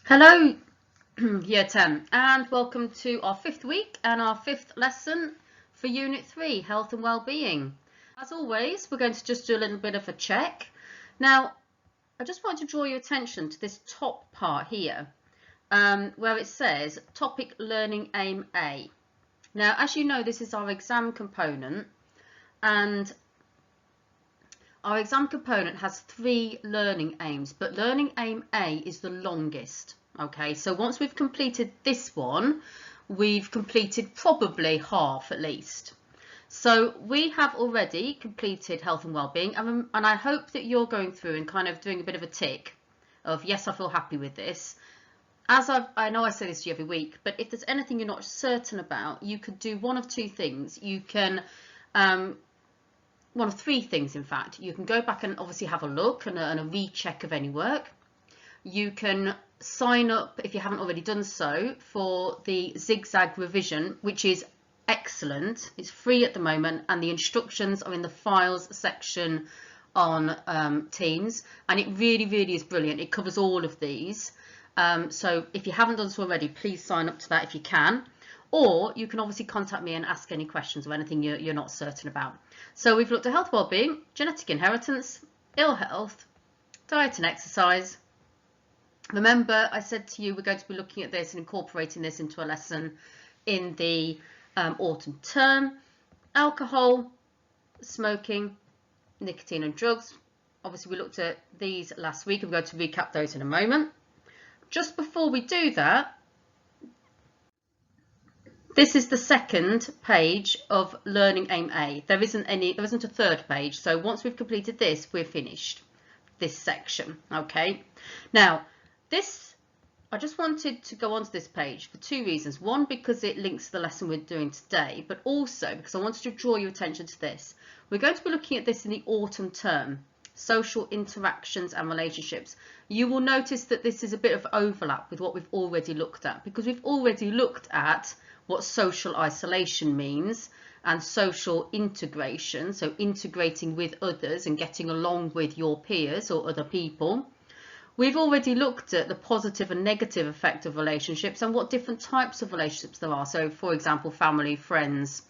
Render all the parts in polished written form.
Hello, Year 10, and welcome to our fifth week and our fifth lesson for Unit 3, Health and Wellbeing. As always, we're going to just do a little bit of a check. Now, I just want to draw your attention to this top part here, where it says Topic Learning Aim A. Now, as you know, this is our exam component, and our exam component has 3 learning aims, but learning aim A is the longest. Okay, so once we've completed this one, we've completed probably half at least. So we have already completed health and wellbeing, and I hope that you're going through and kind of doing a bit of a tick of yes, I feel happy with this. As I know I say this to you every week, but if there's anything you're not certain about, you could do one of 2 things. You can one of 3 things, in fact. You can go back and obviously have a look and a recheck of any work. You can sign up, if you haven't already done so, for the zigzag revision, which is excellent. It's free at the moment, and the instructions are in the files section on Teams, and it really is brilliant. It covers all of these. So if you haven't done so already, please sign up to that if you can. Or you can obviously contact me and ask any questions or anything you're not certain about. So we've looked at health, wellbeing, genetic inheritance, ill health, diet and exercise. Remember, I said to you we're going to be looking at this and incorporating this into a lesson in the autumn term. Alcohol, smoking, nicotine and drugs. Obviously we looked at these last week. I'm going to recap those in a moment. Just before we do that, this is the second page of Learning Aim A. There isn't a third page. So once we've completed this, we're finished this section. Okay. Now, I just wanted to go onto this page for 2 reasons. One, because it links to the lesson we're doing today, but also because I wanted to draw your attention to this. We're going to be looking at this in the autumn term. Social interactions and relationships. You will notice that this is a bit of overlap with what we've already looked at, because we've already looked at what social isolation means and social integration, so integrating with others and getting along with your peers or other people. We've already looked at the positive and negative effect of relationships and what different types of relationships there are. So for example, family, friends,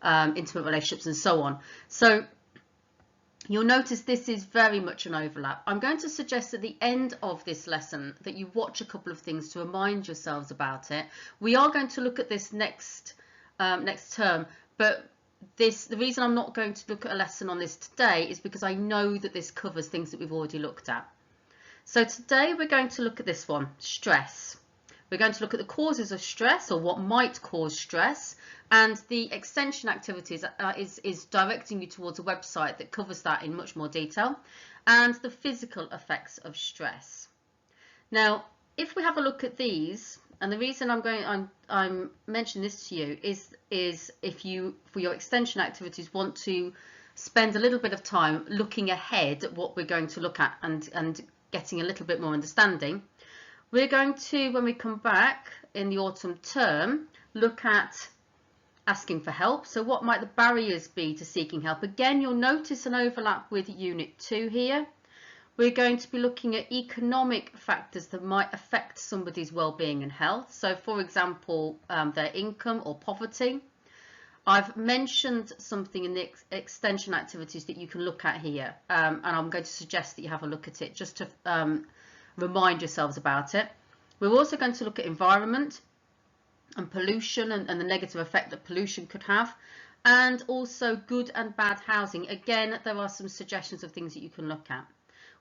intimate relationships and so on. So you'll notice this is very much an overlap. I'm going to suggest at the end of this lesson that you watch a couple of things to remind yourselves about it. We are going to look at this next term, but the reason I'm not going to look at a lesson on this today is because I know that this covers things that we've already looked at. So today we're going to look at this one, stress. We're going to look at the causes of stress, or what might cause stress, and the extension activities is directing you towards a website that covers that in much more detail, and the physical effects of stress. Now, if we have a look at these, and the reason I'm mentioning this to you is if you, for your extension activities, want to spend a little bit of time looking ahead at what we're going to look at and getting a little bit more understanding. We're going to, when we come back in the autumn term, look at asking for help. So what might the barriers be to seeking help? Again, you'll notice an overlap with Unit 2 here. We're going to be looking at economic factors that might affect somebody's well-being and health. So for example, their income or poverty. I've mentioned something in the extension activities that you can look at here, and I'm going to suggest that you have a look at it just to remind yourselves about it. We're also going to look at environment and pollution and the negative effect that pollution could have, and also good and bad housing. Again, there are some suggestions of things that you can look at.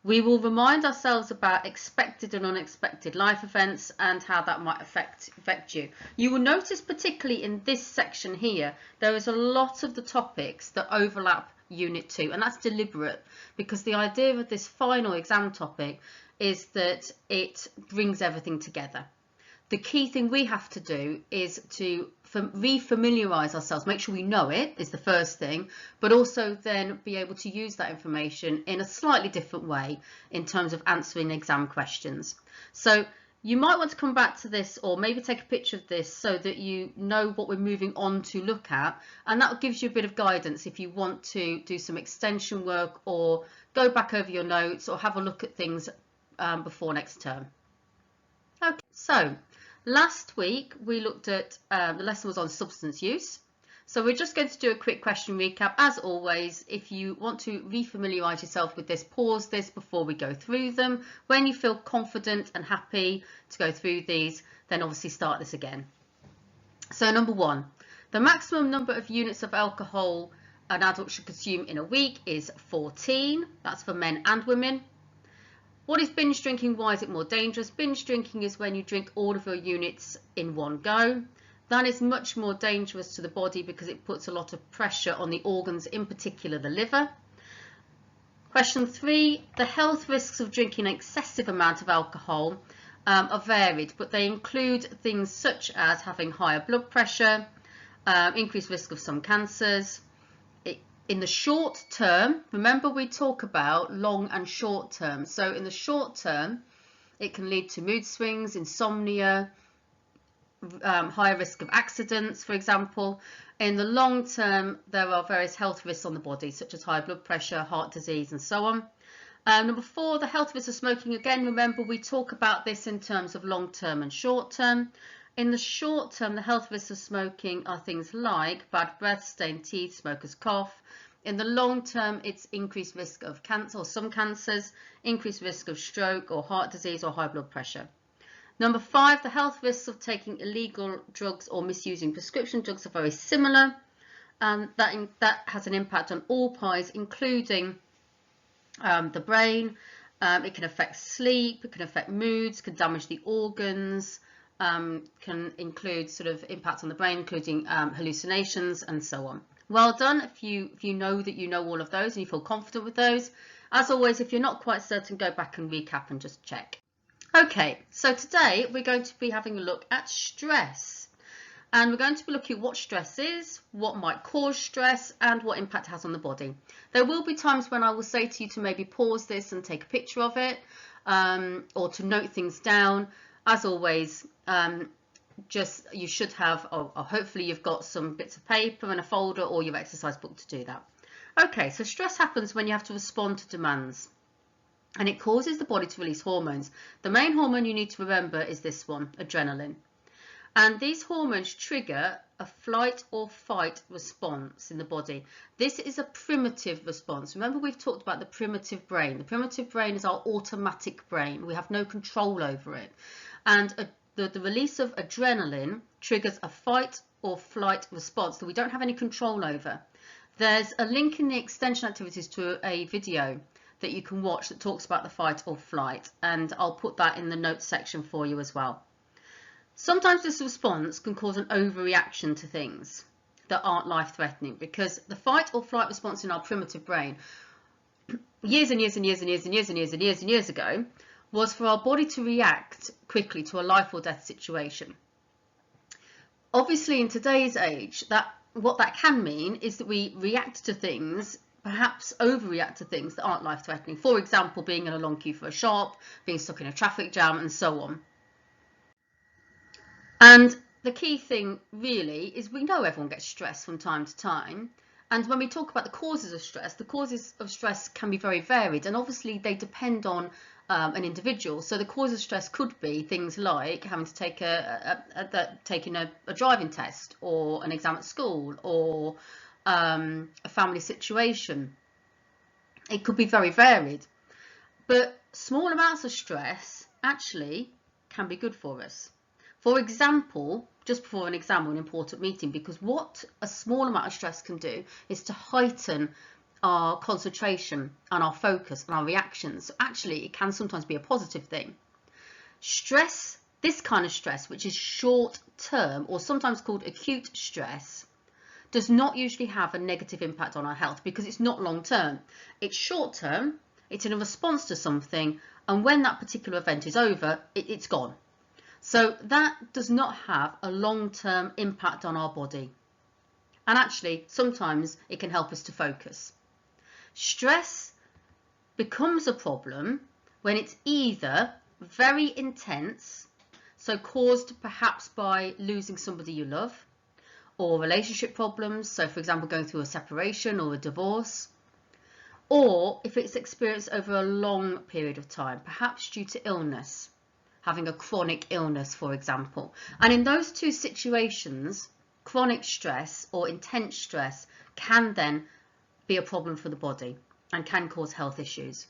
We will remind ourselves about expected and unexpected life events and how that might affect you. You will notice particularly in this section here, there is a lot of the topics that overlap Unit 2, and that's deliberate because the idea of this final exam topic is that it brings everything together. The key thing we have to do is to re-familiarise ourselves, make sure we know it is the first thing, but also then be able to use that information in a slightly different way in terms of answering exam questions. So you might want to come back to this or maybe take a picture of this so that you know what we're moving on to look at, and that gives you a bit of guidance if you want to do some extension work or go back over your notes or have a look at things before next term. Okay, so last week we looked at, the lesson was on substance use. So we're just going to do a quick question recap. As always, if you want to refamiliarise yourself with this, pause this before we go through them. When you feel confident and happy to go through these, then obviously start this again. So number one, the maximum number of units of alcohol an adult should consume in a week is 14. That's for men and women. What is binge drinking? Why is it more dangerous? Binge drinking is when you drink all of your units in one go. That is much more dangerous to the body because it puts a lot of pressure on the organs, in particular the liver. Question 3, the health risks of drinking an excessive amount of alcohol are varied, but they include things such as having higher blood pressure, increased risk of some cancers. In the short term, remember we talk about long and short term. So in the short term, it can lead to mood swings, insomnia, higher risk of accidents, for example. In the long term, there are various health risks on the body, such as high blood pressure, heart disease, and so on. Number 4, the health risks of smoking. Again, remember we talk about this in terms of long term and short term. In the short term, the health risks of smoking are things like bad breath, stained teeth, smoker's cough. In the long term, it's increased risk of cancer or some cancers, increased risk of stroke or heart disease or high blood pressure. Number 5, the health risks of taking illegal drugs or misusing prescription drugs are very similar, and that has an impact on all parts, including the brain. It can affect sleep, it can affect moods, can damage the organs, can include sort of impacts on the brain, including hallucinations and so on. Well done if you know that you know all of those and you feel confident with those. As always, if you're not quite certain, go back and recap and just check. Okay, so today we're going to be having a look at stress. And we're going to be looking at what stress is, what might cause stress, and what impact it has on the body. There will be times when I will say to you to maybe pause this and take a picture of it, or to note things down. As always, you should have, or hopefully you've got some bits of paper and a folder or your exercise book to do that. Okay, so stress happens when you have to respond to demands, and it causes the body to release hormones. The main hormone you need to remember is this one, adrenaline. And these hormones trigger a flight or fight response in the body. This is a primitive response. Remember, we've talked about the primitive brain. The primitive brain is our automatic brain. We have no control over it. And the release of adrenaline triggers a fight or flight response that we don't have any control over. There's a link in the extension activities to a video that you can watch that talks about the fight or flight, and I'll put that in the notes section for you as well. Sometimes this response can cause an overreaction to things that aren't life-threatening, because the fight or flight response in our primitive brain years and years and years and years and years and years and years and years ago was for our body to react quickly to a life or death situation. Obviously, in today's age, what that can mean is that we react to things, perhaps overreact to things that aren't life-threatening. For example, being in a long queue for a shop, being stuck in a traffic jam, and so on. And the key thing really is we know everyone gets stressed from time to time. And when we talk about the causes of stress can be very varied, and obviously they depend on an individual. So the cause of stress could be things like having to take taking a driving test, or an exam at school, or a family situation. It could be very varied, but small amounts of stress actually can be good for us. For example, just before an exam or an important meeting, because what a small amount of stress can do is to heighten our concentration and our focus and our reactions. So actually, it can sometimes be a positive thing. Stress, this kind of stress, which is short term or sometimes called acute stress, does not usually have a negative impact on our health because it's not long term. It's short term, it's in a response to something, and when that particular event is over, it's gone. So that does not have a long-term impact on our body. And actually, sometimes it can help us to focus. Stress becomes a problem when it's either very intense, so caused perhaps by losing somebody you love, or relationship problems, so for example going through a separation or a divorce, or if it's experienced over a long period of time, perhaps due to illness, having a chronic illness, for example. And in those two situations, chronic stress or intense stress can then be a problem for the body and can cause health issues.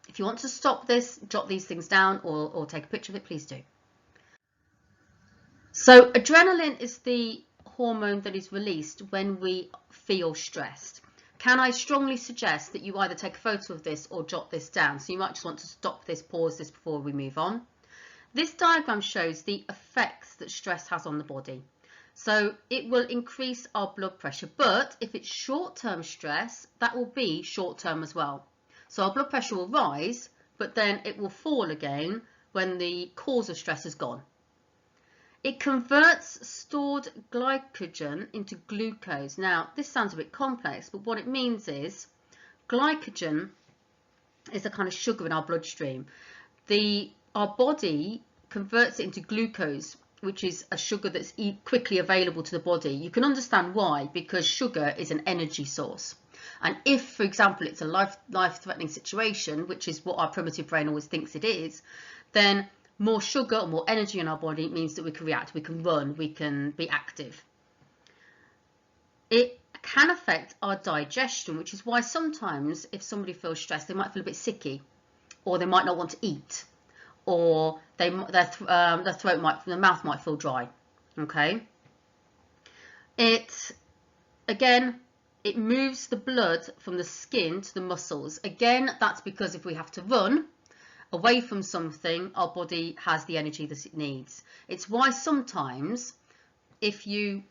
If you want to stop this, jot these things down or take a picture of it, please do. So adrenaline is the hormone that is released when we feel stressed. Can I strongly suggest that you either take a photo of this or jot this down? So you might just want to stop this, pause this before we move on. This diagram shows the effects that stress has on the body. So it will increase our blood pressure, but if it's short-term stress, that will be short-term as well. So our blood pressure will rise, but then it will fall again when the cause of stress is gone. It converts stored glycogen into glucose. Now, this sounds a bit complex, but what it means is glycogen is a kind of sugar in our bloodstream. Our body converts it into glucose, which is a sugar that's quickly available to the body. You can understand why, because sugar is an energy source. And if, for example, it's a life-threatening situation, which is what our primitive brain always thinks it is, then more sugar or more energy in our body means that we can react, we can run, we can be active. It can affect our digestion, which is why sometimes if somebody feels stressed, they might feel a bit sicky, or they might not want to eat, or their mouth might feel dry. Okay. It moves the blood from the skin to the muscles. Again, that's because if we have to run away from something, our body has the energy that it needs. It's why sometimes if you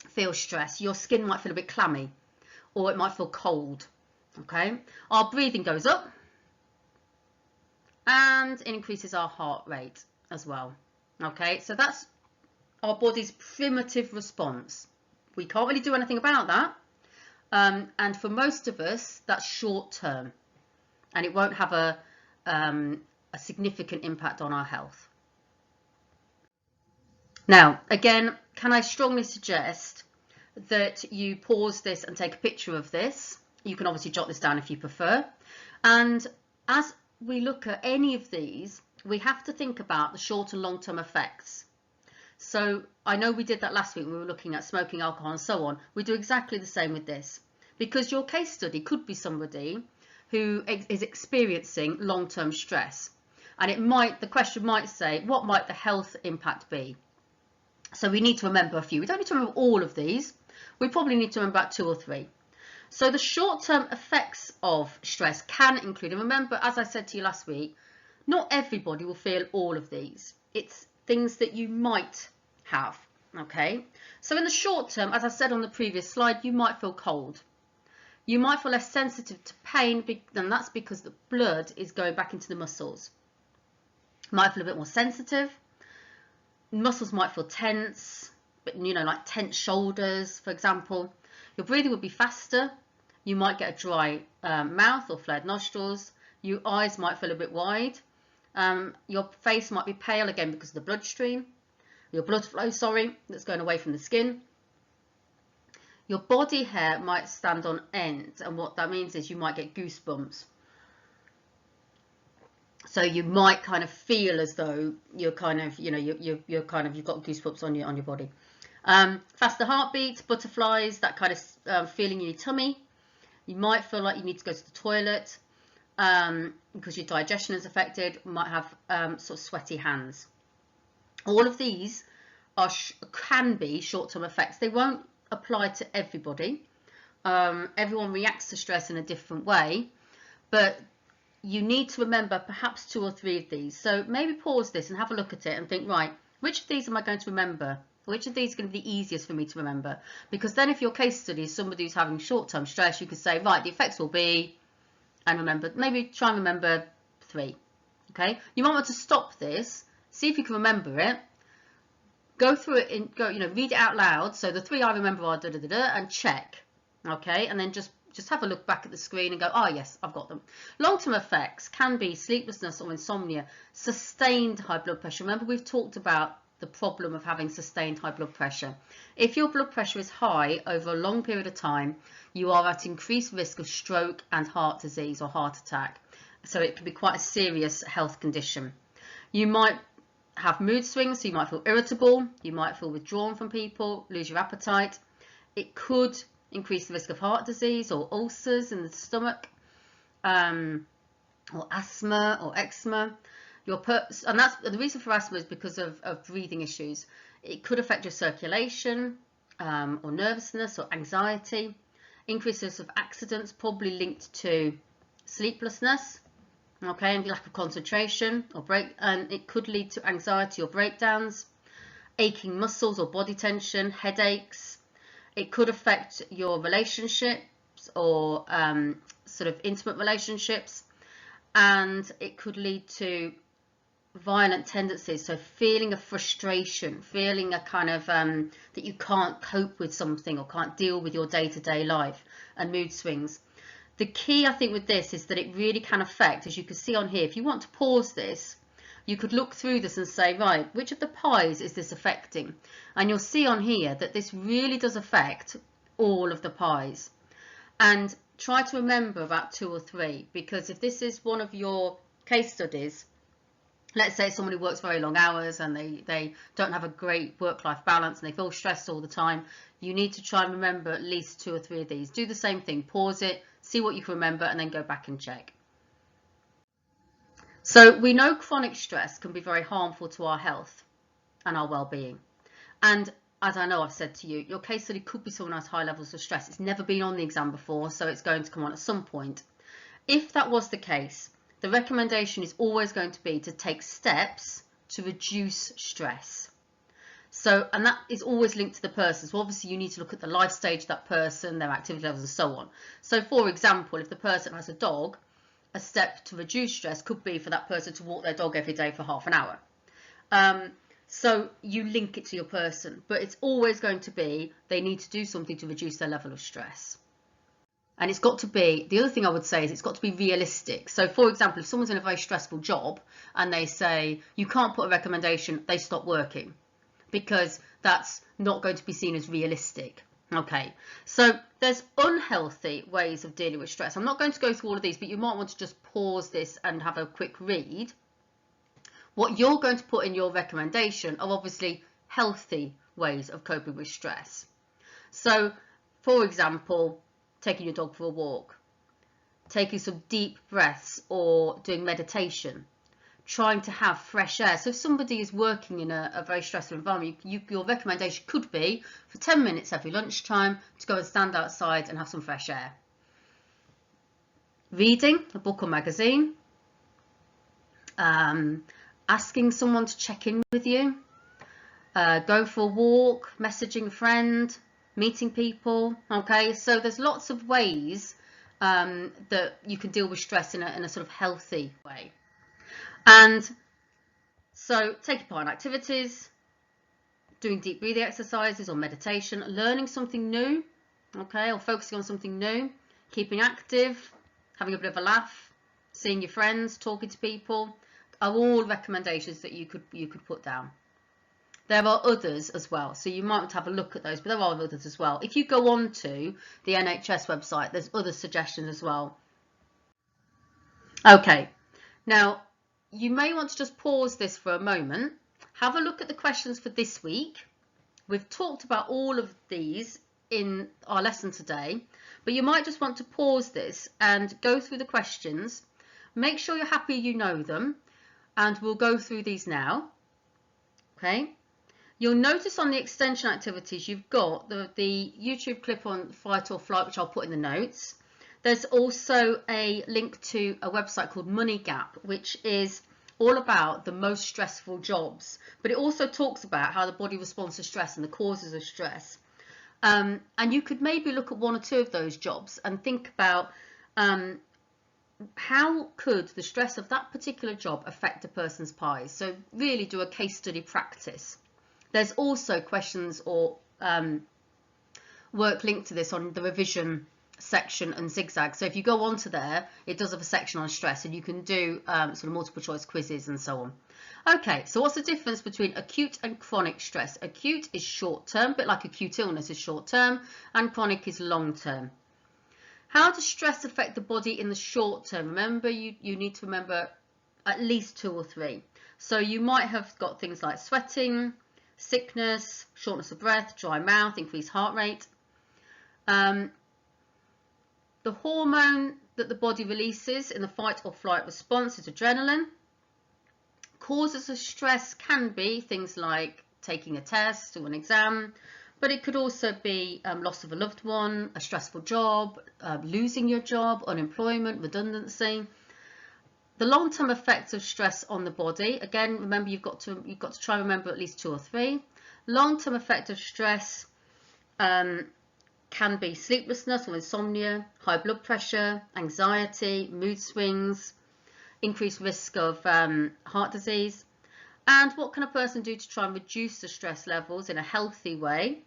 feel stress, your skin might feel a bit clammy, or it might feel cold. Okay, our breathing goes up and it increases our heart rate as well. Okay, so that's our body's primitive response. We can't really do anything about that, and for most of us that's short term, and it won't have a significant impact on our health. Now, again, can I strongly suggest that you pause this and take a picture of this? You can obviously jot this down if you prefer. And as we look at any of these, we have to think about the short and long-term effects. So I know we did that last week when we were looking at smoking, alcohol and so on. We do exactly the same with this, because your case study could be somebody who is experiencing long-term stress, and the question might say, what might the health impact be? So we need to remember a few. We don't need to remember all of these. We probably need to remember about 2 or 3. So the short-term effects of stress can include, and remember, as I said to you last week, not everybody will feel all of these. It's things that you might have. Okay, so in the short term, as I said on the previous slide, you might feel cold. You might feel less sensitive to pain, and that's because the blood is going back into the muscles. You might feel a bit more sensitive. Muscles might feel tense, but like tense shoulders, for example. Your breathing will be faster. You might get a dry mouth or flared nostrils. Your eyes might feel a bit wide. Your face might be pale again because of the bloodstream. Your blood flow, that's going away from the skin. Your body hair might stand on end, and what that means is you might get goosebumps. So you might kind of feel as though you're kind of, you've got goosebumps on your body. Faster heartbeat, butterflies, that kind of feeling in your tummy. You might feel like you need to go to the toilet because your digestion is affected. You might have sort of sweaty hands. All of these can be short-term effects. They won't apply to everybody. Everyone reacts to stress in a different way, but you need to remember perhaps 2 or 3 of these. So maybe pause this and have a look at it and think, right, which of these am I going to remember? Which of these is going to be the easiest for me to remember? Because then if your case study is somebody who's having short-term stress, you could say, right, the effects will be, and remember, maybe try and remember 3. Okay, you might want to stop this, see if you can remember it, go through it and read it out loud. So the 3 I remember are da da da da, and check. Okay, and then just have a look back at the screen and go, oh yes, I've got them. Long-term effects can be sleeplessness or insomnia, sustained high blood pressure. Remember, we've talked about the problem of having sustained high blood pressure. If your blood pressure is high over a long period of time, you are at increased risk of stroke and heart disease or heart attack. So it can be quite a serious health condition. You might have mood swings, so you might feel irritable, you might feel withdrawn from people, lose your appetite. It could increase the risk of heart disease or ulcers in the stomach, or asthma or eczema. And that's the reason for asthma is because of breathing issues. It could affect your circulation, or nervousness or anxiety. Increases of accidents, probably linked to sleeplessness, okay, and lack of concentration and it could lead to anxiety or breakdowns, aching muscles or body tension, headaches. It could affect your relationships or sort of intimate relationships, and it could lead to violent tendencies, so feeling of frustration, feeling a kind of that you can't cope with something or can't deal with your day-to-day life, and mood swings. The key, I think, with this is that it really can affect, as you can see on here, if you want to pause this, you could look through this and say, right, which of the pies is this affecting? And you'll see on here that this really does affect all of the pies. And try to remember about 2 or 3, because if this is one of your case studies, let's say someone who works very long hours and they don't have a great work-life balance and they feel stressed all the time, you need to try and remember at least 2 or 3 of these. Do the same thing, pause it, see what you can remember, and then go back and check. So we know chronic stress can be very harmful to our health and our well-being. And as I know I've said to you, your case study could be someone who has high levels of stress. It's never been on the exam before, so it's going to come on at some point. If that was the case, the recommendation is always going to be to take steps to reduce stress. So, and that is always linked to the person. So obviously you need to look at the life stage of that person, their activity levels and so on. So for example, if the person has a dog, a step to reduce stress could be for that person to walk their dog every day for half an hour. So you link it to your person, but it's always going to be they need to do something to reduce their level of stress. And it's got to be, the other thing I would say is it's got to be realistic. So for example, if someone's in a very stressful job and they say you can't put a recommendation, they stop working, because that's not going to be seen as realistic. Okay, so there's unhealthy ways of dealing with stress. I'm not going to go through all of these, but you might want to just pause this and have a quick read. What you're going to put in your recommendation are obviously healthy ways of coping with stress. So for example, taking your dog for a walk, taking some deep breaths or doing meditation, trying to have fresh air. So if somebody is working in a very stressful environment, your recommendation could be for 10 minutes every lunchtime to go and stand outside and have some fresh air. Reading a book or magazine, asking someone to check in with you, going for a walk, messaging a friend, meeting people. Okay, so there's lots of ways that you can deal with stress in a sort of healthy way. And so taking part in activities, doing deep breathing exercises or meditation, learning something new, okay, or focusing on something new, keeping active, having a bit of a laugh, seeing your friends, talking to people, are all recommendations that you could put down. There are others as well, so you might want to have a look at those, but there are others as well. If you go on to the NHS website, there's other suggestions as well. Okay, now you may want to just pause this for a moment, have a look at the questions for this week. We've talked about all of these in our lesson today, but you might just want to pause this and go through the questions. Make sure you're happy you know them, and we'll go through these now. Okay. You'll notice on the extension activities you've got the YouTube clip on fight or flight, which I'll put in the notes. There's also a link to a website called Money Gap, which is all about the most stressful jobs, but it also talks about how the body responds to stress and the causes of stress. And you could maybe look at 1 or 2 of those jobs and think about how could the stress of that particular job affect a person's pies. So really do a case study practice. There's also questions or work linked to this on the revision section and zigzag. So if you go onto there, it does have a section on stress, and you can do sort of multiple choice quizzes and so on. Okay, so what's the difference between acute and chronic stress? Acute is short term, a bit like acute illness is short term, and chronic is long term. How does stress affect the body in the short term? Remember, you need to remember at least 2 or 3. So you might have got things like sweating, sickness, shortness of breath, dry mouth, increased heart rate. The hormone that the body releases in the fight or flight response is adrenaline. Causes of stress can be things like taking a test or an exam, but it could also be loss of a loved one, a stressful job, losing your job, unemployment, redundancy. The long-term effects of stress on the body, again, remember you've got to try and remember at least 2 or 3. Long-term effect of stress can be sleeplessness or insomnia, high blood pressure, anxiety, mood swings, increased risk of heart disease. And what can a person do to try and reduce the stress levels in a healthy way?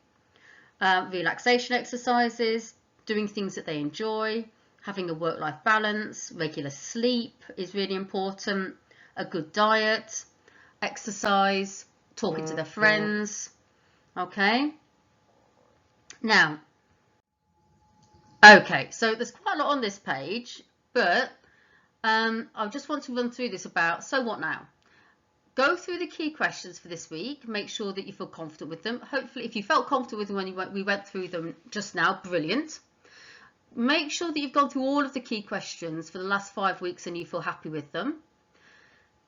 Relaxation exercises, doing things that they enjoy, having a work-life balance, regular sleep is really important, a good diet, exercise, talking to their friends. Okay. Now, okay, so there's quite a lot on this page, but I just want to run through this about, so what now? Go through the key questions for this week. Make sure that you feel confident with them. Hopefully, if you felt comfortable with them when we went through them just now, brilliant. Make sure that you've gone through all of the key questions for the last 5 weeks and you feel happy with them.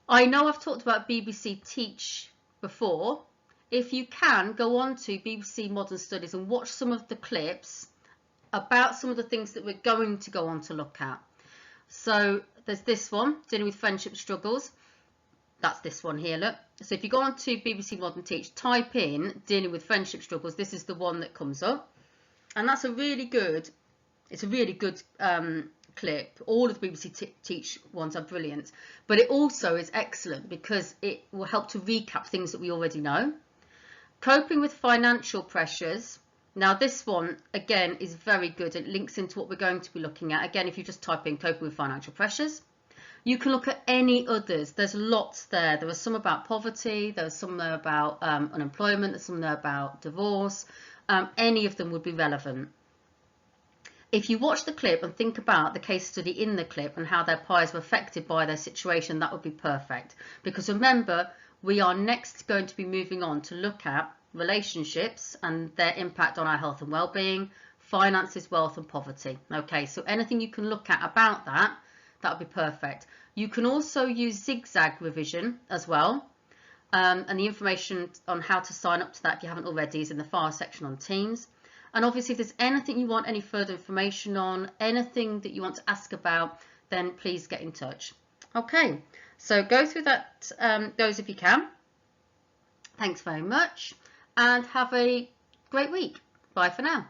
I know I've talked about BBC Teach before. If you can, go on to BBC Modern Studies and watch some of the clips about some of the things that we're going to go on to look at. So there's this one, dealing with friendship struggles. That's this one here, look. So if you go on to BBC Modern Teach, type in dealing with friendship struggles, this is the one that comes up. And that's a really good, it's a really good clip. All of the BBC Teach ones are brilliant. But it also is excellent because it will help to recap things that we already know. Coping with financial pressures. Now this one, again, is very good. It links into what we're going to be looking at. Again, if you just type in coping with financial pressures. You can look at any others. There's lots there. There are some about poverty. There's some there about unemployment. There's some there about divorce. Any of them would be relevant. If you watch the clip and think about the case study in the clip and how their peers were affected by their situation, that would be perfect. Because remember, we are next going to be moving on to look at relationships and their impact on our health and well-being, finances, wealth and poverty. Okay, so anything you can look at about that, that would be perfect. You can also use zigzag revision as well. And the information on how to sign up to that, if you haven't already, is in the file section on Teams. And obviously, if there's anything you want any further information on, anything that you want to ask about, then please get in touch. Okay, so go through that, those if you can. Thanks very much and have a great week. Bye for now.